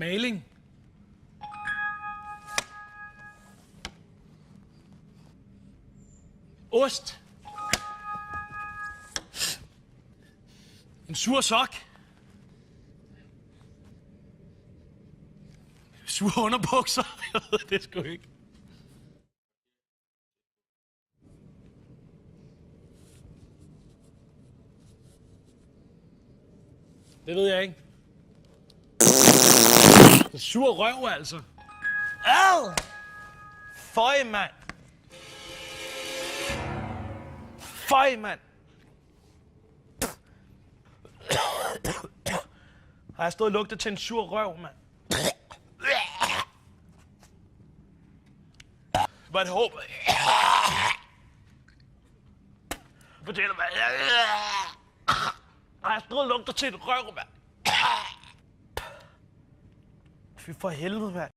Maling. Ost. En sur sok. Sure underbukser. Jeg ved det sgu ikke. Det ved jeg ikke. Det er sur røv, altså. Ad! Føj, mand. Føj, mand. Har jeg stået og lugtet til en sur røv, mand? Var det håb? Fortæl mig. Har jeg stået og lugtet til en røv, mand? Fy for helvede, mand.